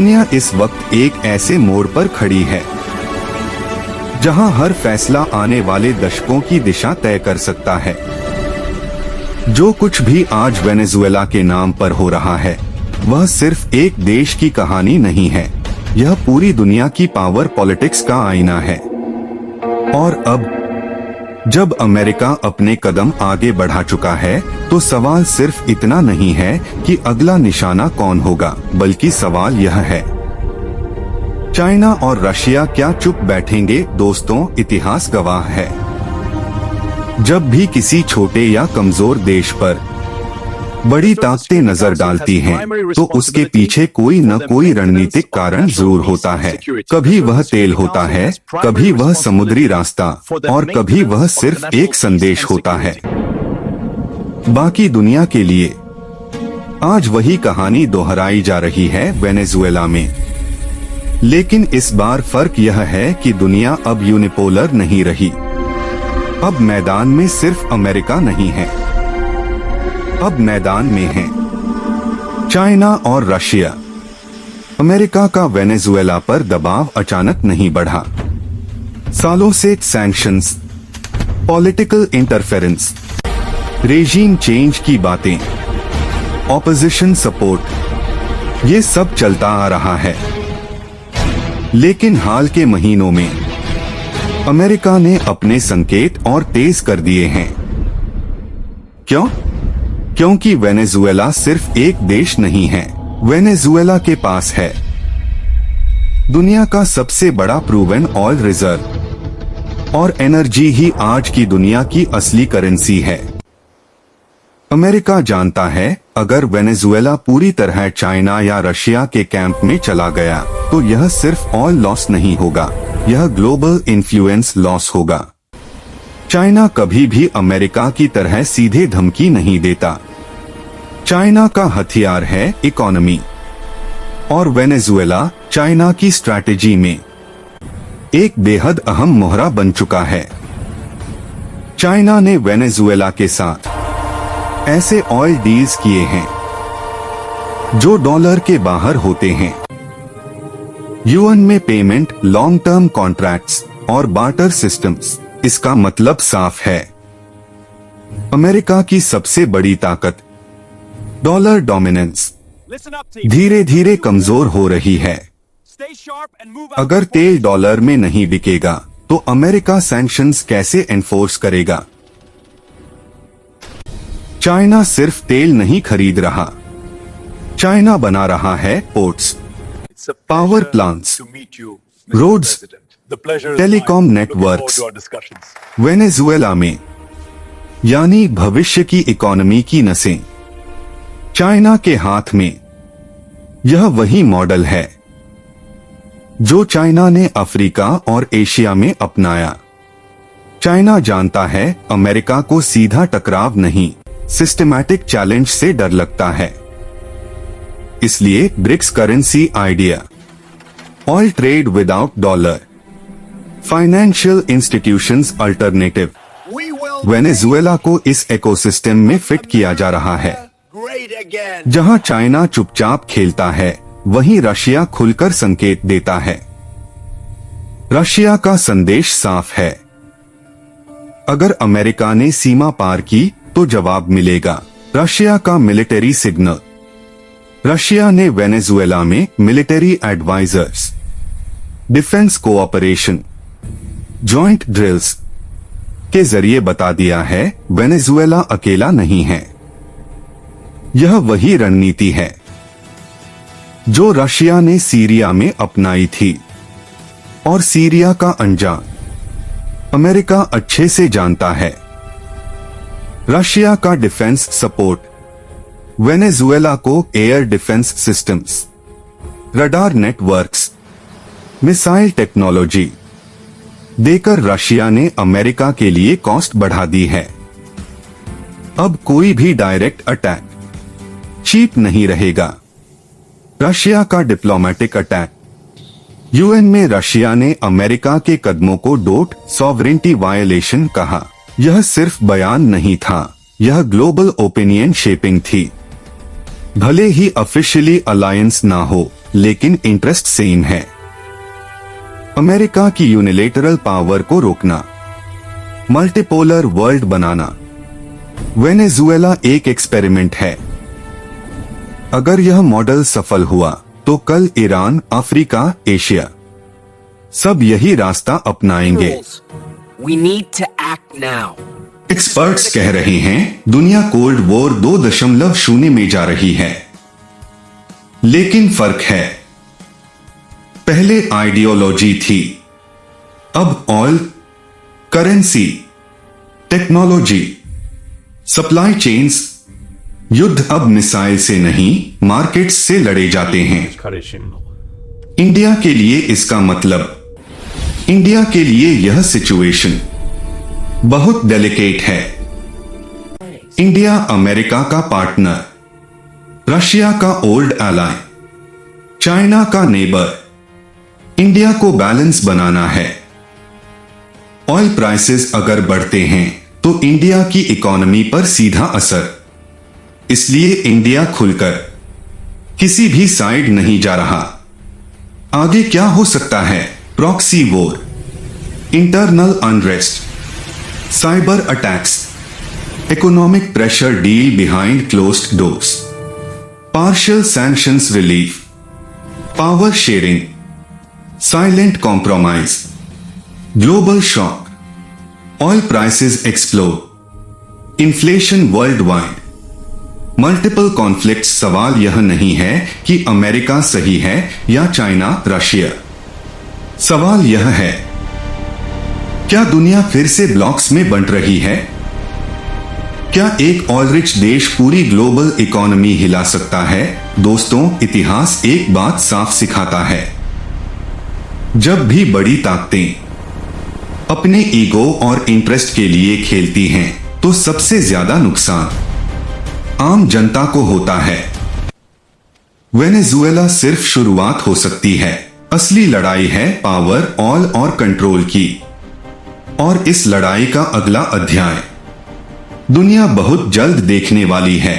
दुनिया इस वक्त एक ऐसे मोड़ पर खड़ी है जहां हर फैसला आने वाले दशकों की दिशा तय कर सकता है। जो कुछ भी आज वेनेजुएला के नाम पर हो रहा है वह सिर्फ एक देश की कहानी नहीं है, यह पूरी दुनिया की पावर पॉलिटिक्स का आईना है। और अब जब अमेरिका अपने कदम आगे बढ़ा चुका है तो सवाल सिर्फ इतना नहीं है कि अगला निशाना कौन होगा, बल्कि सवाल यह है, चाइना और रशिया क्या चुप बैठेंगे? दोस्तों, इतिहास गवाह है, जब भी किसी छोटे या कमजोर देश पर बड़ी ताकतें नजर डालती हैं, तो उसके पीछे कोई न कोई रणनीतिक कारण जरूर होता है। कभी वह तेल होता है, कभी वह समुद्री रास्ता, और कभी वह सिर्फ एक संदेश होता है बाकी दुनिया के लिए। आज वही कहानी दोहराई जा रही है वेनेजुएला में, लेकिन इस बार फर्क यह है कि दुनिया अब यूनिपोलर नहीं रही। अब मैदान में सिर्फ अमेरिका नहीं है, अब मैदान में है चाइना और रशिया। अमेरिका का वेनेजुएला पर दबाव अचानक नहीं बढ़ा। सालों से sanctions, political interference, regime change की बातें, ऑपोजिशन सपोर्ट, ये सब चलता आ रहा है। लेकिन हाल के महीनों में अमेरिका ने अपने संकेत और तेज कर दिए हैं। क्यों? क्योंकि वेनेजुएला सिर्फ एक देश नहीं है, वेनेजुएला के पास है दुनिया का सबसे बड़ा प्रूवन ऑयल रिजर्व, और एनर्जी ही आज की दुनिया की असली करेंसी है। अमेरिका जानता है, अगर वेनेजुएला पूरी तरह चाइना या रशिया के कैंप में चला गया तो यह सिर्फ ऑयल लॉस नहीं होगा, यह ग्लोबल इन्फ्लुएंस लॉस होगा। चाइना कभी भी अमेरिका की तरह सीधे धमकी नहीं देता। चाइना का हथियार है इकोनॉमी, और वेनेजुएला चाइना की स्ट्रैटेजी में एक बेहद अहम मोहरा बन चुका है। चाइना ने वेनेजुएला के साथ ऐसे ऑयल डील्स किए हैं जो डॉलर के बाहर होते हैं, युआन में पेमेंट, लॉन्ग टर्म कॉन्ट्रैक्ट्स और बार्टर सिस्टम्स। इसका मतलब साफ है, अमेरिका की सबसे बड़ी ताकत डॉलर डोमिनेंस धीरे धीरे कमजोर हो रही है। अगर तेल डॉलर में नहीं बिकेगा तो अमेरिका सैंक्शंस कैसे एनफोर्स करेगा? चाइना सिर्फ तेल नहीं खरीद रहा, चाइना बना रहा है ports, power plants, roads, telecom networks. Venezuela में यानी भविष्य की इकोनॉमी की नसें चाइना के हाथ में। यह वही मॉडल है जो चाइना ने अफ्रीका और एशिया में अपनाया। चाइना जानता है अमेरिका को सीधा टकराव नहीं, सिस्टमैटिक चैलेंज से डर लगता है। इसलिए BRICS currency idea, oil trade without dollar, financial institutions alternative, Venezuela को इस इकोसिस्टम में फिट किया जा रहा है। जहां चाइना चुपचाप खेलता है, वहीं रशिया खुलकर संकेत देता है। रशिया का संदेश साफ है, अगर अमेरिका ने सीमा पार की तो जवाब मिलेगा। रशिया का मिलिट्री सिग्नल, रशिया ने वेनेजुएला में military advisers, defence cooperation, joint drills के जरिए बता दिया है वेनेजुएला अकेला नहीं है। यह वही रणनीति है जो रशिया ने सीरिया में अपनाई थी, और सीरिया का अंजाम अमेरिका अच्छे से जानता है। रशिया का डिफेंस सपोर्ट, वेनेजुएला को air defence systems, radar networks, missile technology देकर रशिया ने अमेरिका के लिए कॉस्ट बढ़ा दी है। अब कोई भी डायरेक्ट अटैक चीप नहीं रहेगा। रशिया का डिप्लोमेटिक अटैक, यूएन में रशिया ने अमेरिका के कदमों को डोट सॉवरेनिटी वायलेशन कहा। यह सिर्फ बयान नहीं था, यह ग्लोबल ओपिनियन शेपिंग थी। भले ही ऑफिशियली अलायंस ना हो, लेकिन इंटरेस्ट सेम है। अमेरिका की यूनिलेटरल पावर को रोकना, मल्टीपोलर वर्ल्ड बनाना। वेनेजुएला एक एक्सपेरिमेंट है। अगर यह मॉडल सफल हुआ तो कल ईरान, अफ्रीका, एशिया सब यही रास्ता अपनाएंगे। We need to act now. Experts कह रहे हैं दुनिया कोल्ड वॉर 2.0 में जा रही है। लेकिन फर्क है, पहले आइडियोलॉजी थी, अब oil, currency, technology, supply chains. युद्ध अब मिसाइल से नहीं, मार्केट्स से लड़े जाते हैं। इंडिया के लिए इसका मतलब, इंडिया के लिए यह सिचुएशन बहुत डेलिकेट है। इंडिया अमेरिका का पार्टनर, रशिया का ओल्ड एलाय, चाइना का नेबर। इंडिया को बैलेंस बनाना है। ऑयल प्राइसेस अगर बढ़ते हैं तो इंडिया की इकोनॉमी पर सीधा असर। इसलिए इंडिया खुलकर किसी भी साइड नहीं जा रहा। आगे क्या हो सकता है? Proxy war, internal unrest, cyber attacks, economic pressure deal behind closed doors, partial sanctions relief, power sharing, silent compromise, global shock, oil prices explode, inflation world wide, multiple conflicts. सवाल यह नहीं है कि अमेरिका सही है या चाइना, रशिया। सवाल यह है, क्या दुनिया फिर से ब्लॉक्स में बंट रही है? क्या एक ऑयल रिच देश पूरी ग्लोबल इकोनॉमी हिला सकता है? दोस्तों, इतिहास एक बात साफ सिखाता है, जब भी बड़ी ताकतें अपने ईगो और इंटरेस्ट के लिए खेलती हैं तो सबसे ज्यादा नुकसान आम जनता को होता है। वेनेजुएला सिर्फ शुरुआत हो सकती है। असली लड़ाई है पावर, ऑयल और कंट्रोल की। और इस लड़ाई का अगला अध्याय दुनिया बहुत जल्द देखने वाली है।